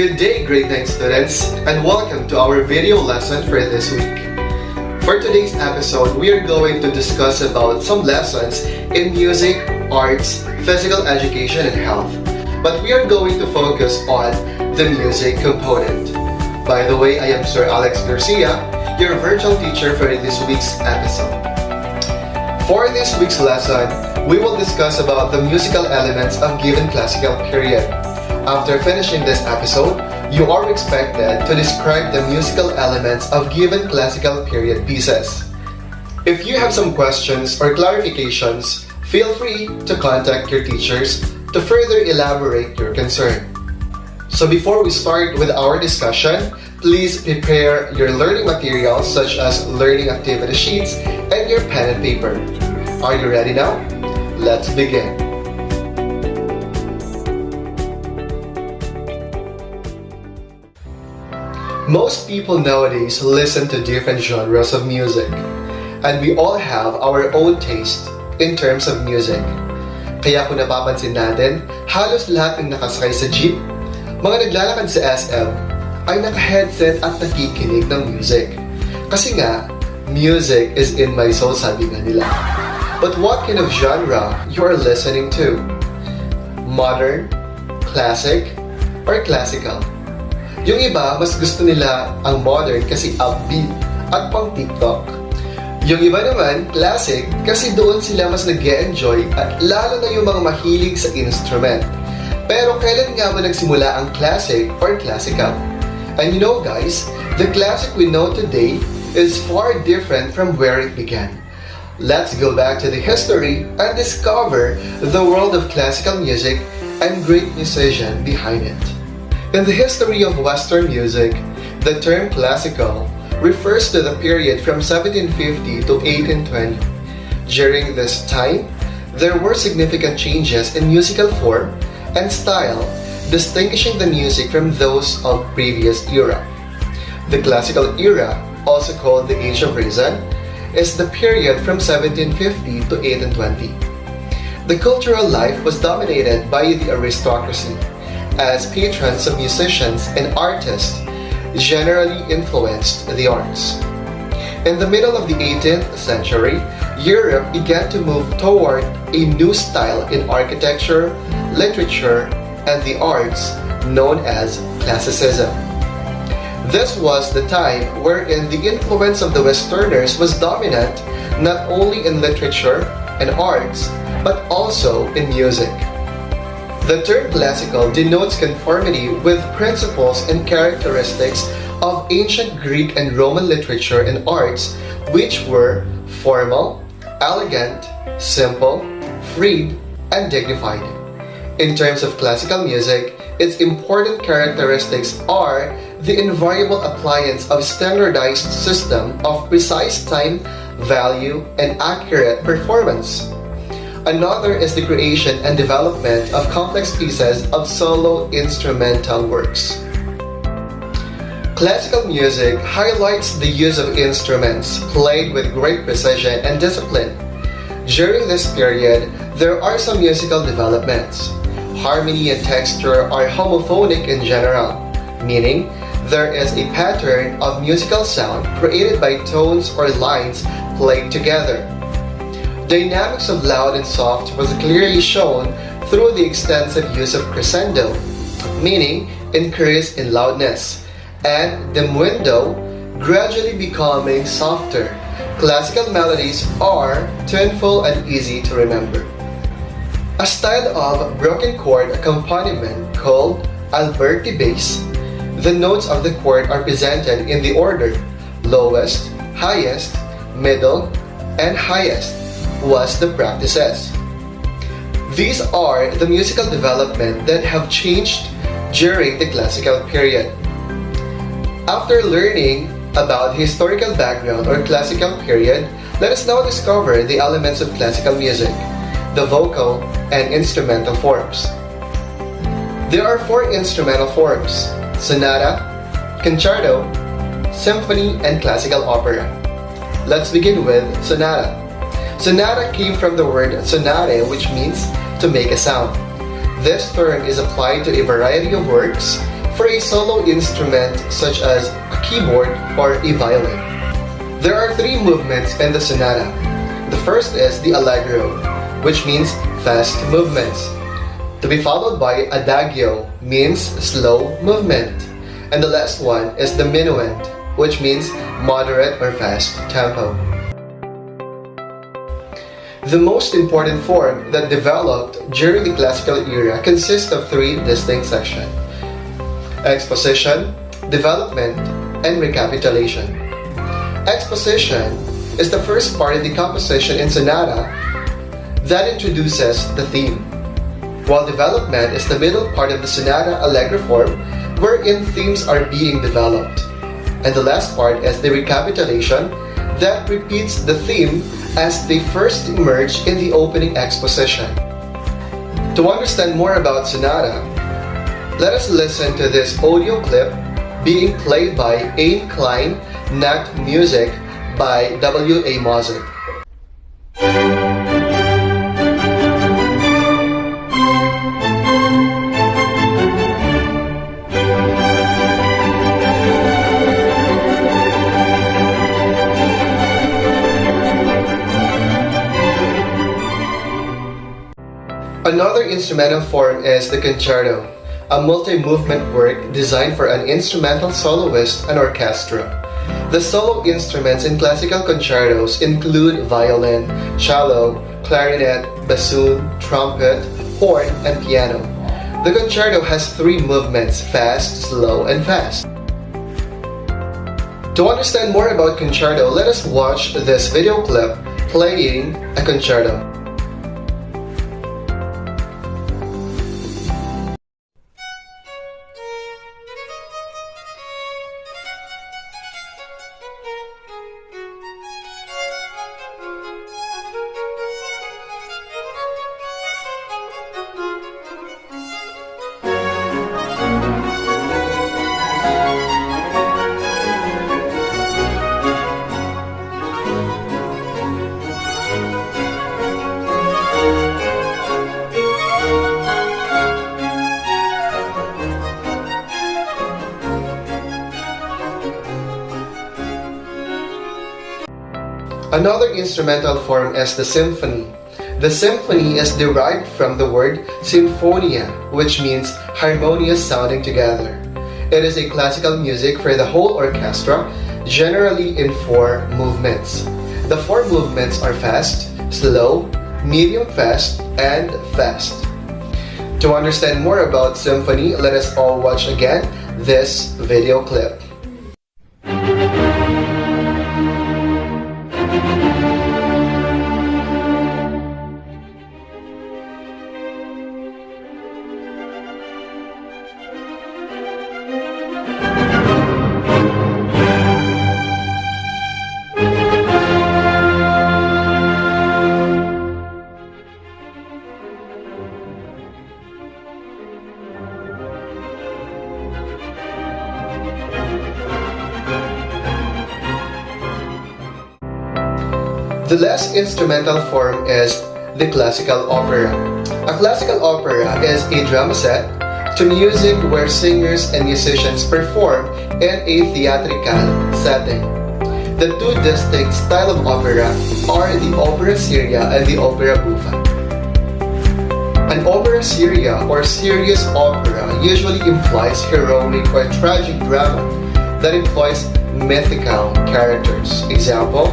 Good day, grade 9 students, and welcome to our video lesson for this week. For today's episode, we are going to discuss about some lessons in music, arts, physical education, and health. But we are going to focus on the music component. By the way, I am Sir Alex Garcia, your virtual teacher for this week's episode. For this week's lesson, we will discuss about the musical elements of given classical period. After finishing this episode, you are expected to describe the musical elements of given classical period pieces. If you have some questions or clarifications, feel free to contact your teachers to further elaborate your concern. So before we start with our discussion, please prepare your learning materials such as learning activity sheets and your pen and paper. Are you ready now? Let's begin. Most people nowadays listen to different genres of music, and we all have our own taste in terms of music. Kaya kung napapansin natin, halos lahat ng nakasakay sa jeep, mga naglalakad sa SM, ay naka-headset at nakikinig ng music. Kasi nga, music is in my soul, sabi nga nila. But what kind of genre you are listening to? Modern, classic, or classical? Yung iba, mas gusto nila ang modern kasi upbeat at pang TikTok. Yung iba naman, classic kasi doon sila mas nag-e-enjoy at lalo na yung mga mahilig sa instrument. Pero kailan nga ba nagsimula ang classic or classical? And you know guys, the classic we know today is far different from where it began. Let's go back to the history and discover the world of classical music and great musician behind it. In the history of Western music, the term classical refers to the period from 1750 to 1820. During this time, there were significant changes in musical form and style, distinguishing the music from those of previous era. The classical era, also called the Age of Reason, is the period from 1750 to 1820. The cultural life was dominated by the aristocracy, as patrons of musicians and artists generally influenced the arts. In the middle of the 18th century, Europe began to move toward a new style in architecture, literature, and the arts known as classicism. This was the time wherein the influence of the Westerners was dominant not only in literature and arts, but also in music. The term classical denotes conformity with principles and characteristics of ancient Greek and Roman literature and arts, which were formal, elegant, simple, freed, and dignified. In terms of classical music, its important characteristics are the invariable appliance of standardized system of precise time, value, and accurate performance. Another is the creation and development of complex pieces of solo instrumental works. Classical music highlights the use of instruments played with great precision and discipline. During this period, there are some musical developments. Harmony and texture are homophonic in general, meaning there is a pattern of musical sound created by tones or lines played together. Dynamics of loud and soft was clearly shown through the extensive use of crescendo, meaning increase in loudness, and diminuendo, gradually becoming softer. Classical melodies are tuneful and easy to remember. A style of broken chord accompaniment called Alberti bass, the notes of the chord are presented in the order lowest, highest, middle, and highest was the practices. These are the musical development that have changed during the classical period. After learning about the historical background or classical period, let us now discover the elements of classical music, the vocal and instrumental forms. There are 4 instrumental forms: sonata, concerto, symphony, and classical opera. Let's begin with sonata. Sonata came from the word sonare, which means to make a sound. This term is applied to a variety of works for a solo instrument such as a keyboard or a violin. There are three movements in the sonata. The first is the allegro, which means fast movements, to be followed by adagio, means slow movement, and the last one is the minuet, which means moderate or fast tempo. The most important form that developed during the classical era consists of three distinct sections: exposition, development, and recapitulation. Exposition is the first part of the composition in sonata that introduces the theme, while development is the middle part of the sonata allegro form wherein themes are being developed, and the last part is the recapitulation that repeats the theme as they first emerge in the opening exposition. To understand more about sonata, let us listen to this audio clip being played by Ain Klein Nacht Music by W.A. Mozart. Another instrumental form is the concerto, a multi-movement work designed for an instrumental soloist and orchestra. The solo instruments in classical concertos include violin, cello, clarinet, bassoon, trumpet, horn, and piano. The concerto has three movements: fast, slow, and fast. To understand more about concerto, let us watch this video clip playing a concerto. Another instrumental form is the symphony. The symphony is derived from the word sinfonia, which means harmonious sounding together. It is a classical music for the whole orchestra, generally in four movements. The four movements are fast, slow, medium fast, and fast. To understand more about symphony, let us all watch again this video clip. The last instrumental form is the classical opera. A classical opera is a drama set to music where singers and musicians perform in a theatrical setting. The two distinct styles of opera are the opera seria and the opera buffa. An opera seria or serious opera usually implies heroic or tragic drama that employs mythical characters. Example,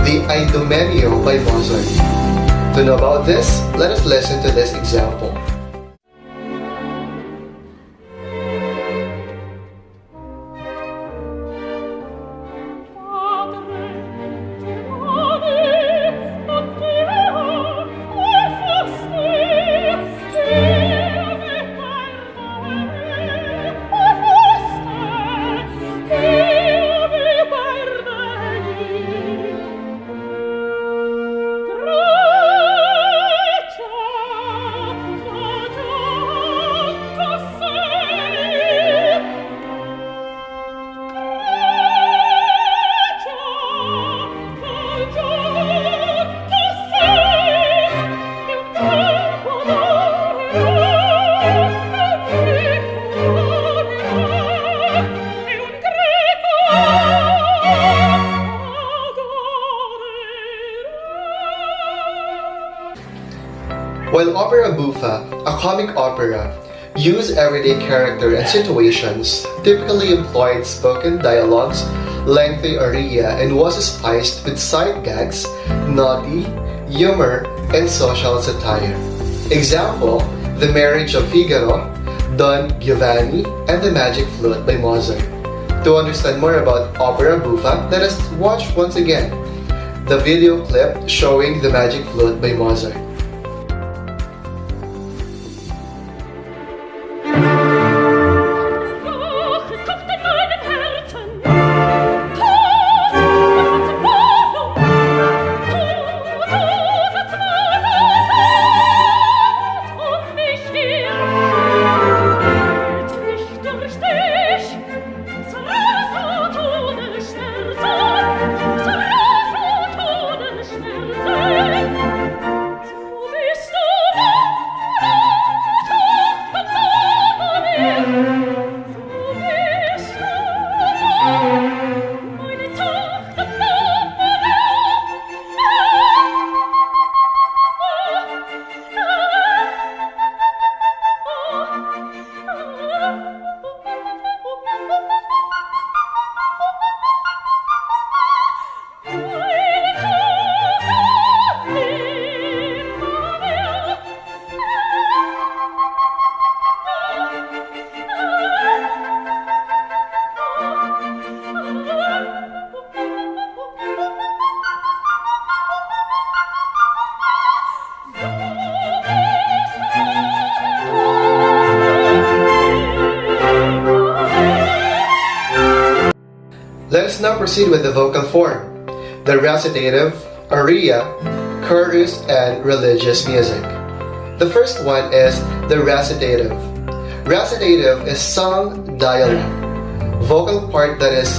the Idomeneo by Mozart. To know about this, let us listen to this example. While opera buffa, a comic opera, used everyday character and situations, typically employed spoken dialogues, lengthy aria, and was spiced with side gags, naughty, humor, and social satire. Example, The Marriage of Figaro, Don Giovanni, and The Magic Flute by Mozart. To understand more about opera buffa, let us watch once again the video clip showing The Magic Flute by Mozart. Let us now proceed with the vocal form, the recitative, aria, chorus, and religious music. The first one is the recitative. Recitative is sung dialogue, vocal part that is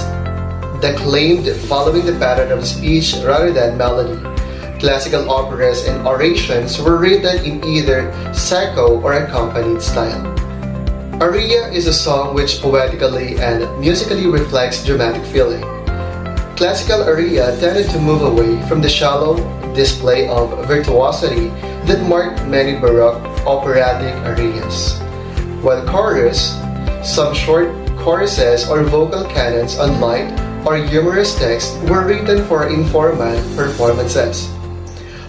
declaimed following the pattern of speech rather than melody. Classical operas and orations were written in either secco or accompanied style. Aria is a song which poetically and musically reflects dramatic feeling. Classical aria tended to move away from the shallow display of virtuosity that marked many Baroque operatic arias. While chorus, some short choruses or vocal canons on light or humorous texts were written for informal performances.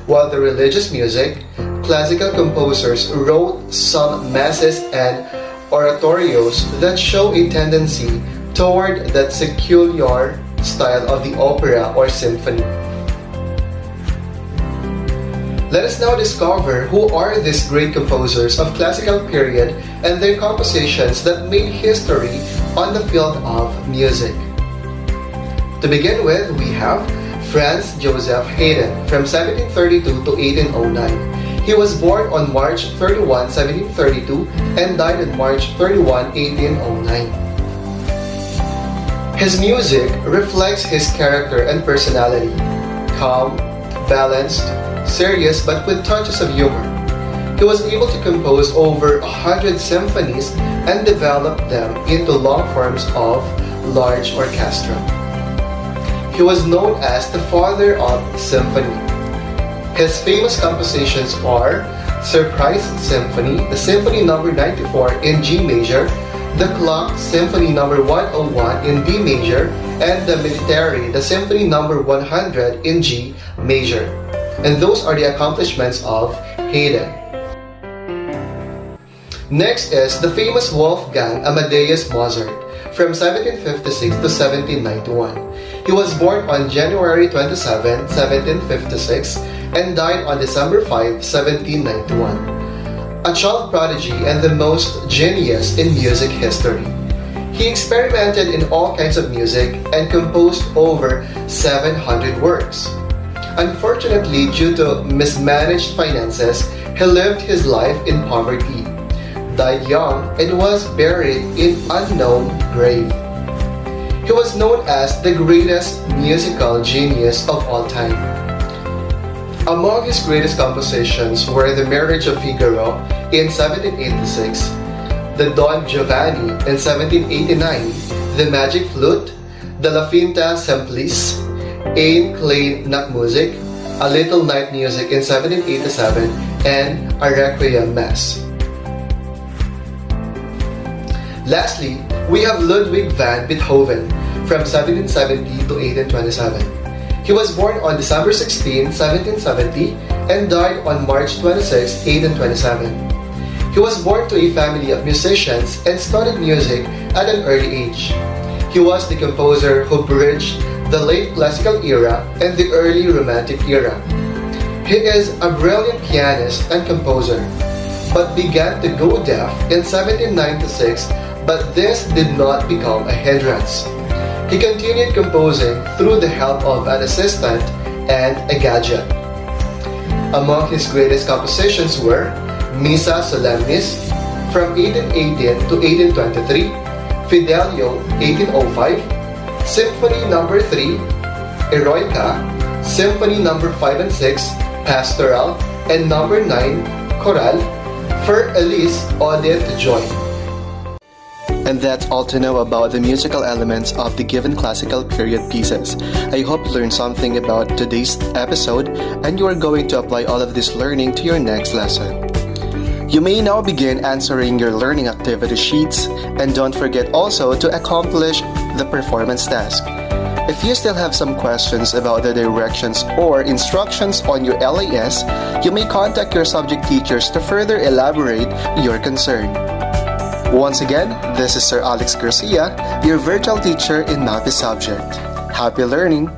While the religious music, classical composers wrote some masses and oratorios that show a tendency toward that secular style of the opera or symphony. Let us now discover who are these great composers of classical period and their compositions that made history on the field of music. To begin with, we have Franz Joseph Haydn from 1732 to 1809. He was born on March 31, 1732 and died on March 31, 1809. His music reflects his character and personality, calm, balanced, serious but with touches of humor. He was able to compose over 100 symphonies and develop them into long forms of large orchestra. He was known as the father of symphony. His famous compositions are Surprise Symphony, the Symphony No. 94 in G major, the Clock Symphony No. 101 in D major, and the Military, the Symphony No. 100 in G major. And those are the accomplishments of Haydn. Next is the famous Wolfgang Amadeus Mozart from 1756 to 1791. He was born on January 27, 1756 and died on December 5, 1791. A child prodigy and the most genius in music history. He experimented in all kinds of music and composed over 700 works. Unfortunately, due to mismanaged finances, he lived his life in poverty, died young, and was buried in unknown grave. He was known as the greatest musical genius of all time. Among his greatest compositions were The Marriage of Figaro in 1786, the Don Giovanni in 1789, The Magic Flute, the La Finta Semplice, Een Klein Nachtmuziek, A Little Night Music in 1787, and a Requiem Mass. Lastly, we have Ludwig van Beethoven from 1770 to 1827. He was born on December 16, 1770 and died on March 26, 1827. He was born to a family of musicians and studied music at an early age. He was the composer who bridged the late classical era and the early romantic era. He is a brilliant pianist and composer, but began to go deaf in 1796, but this did not become a hindrance. He continued composing through the help of an assistant and a gadget. Among his greatest compositions were Missa Solemnis from 1818 to 1823, Fidelio 1805, Symphony No. 3, Eroica, Symphony No. 5 and 6, Pastoral, and No. 9, Choral, for Elise Ode to Joy. And that's all to know about the musical elements of the given classical period pieces. I hope you learned something about today's episode and you are going to apply all of this learning to your next lesson. You may now begin answering your learning activity sheets, and don't forget also to accomplish the performance task. If you still have some questions about the directions or instructions on your LAS, you may contact your subject teachers to further elaborate your concern. Once again, this is Sir Alex Garcia, your virtual teacher in MAPEH subject. Happy learning!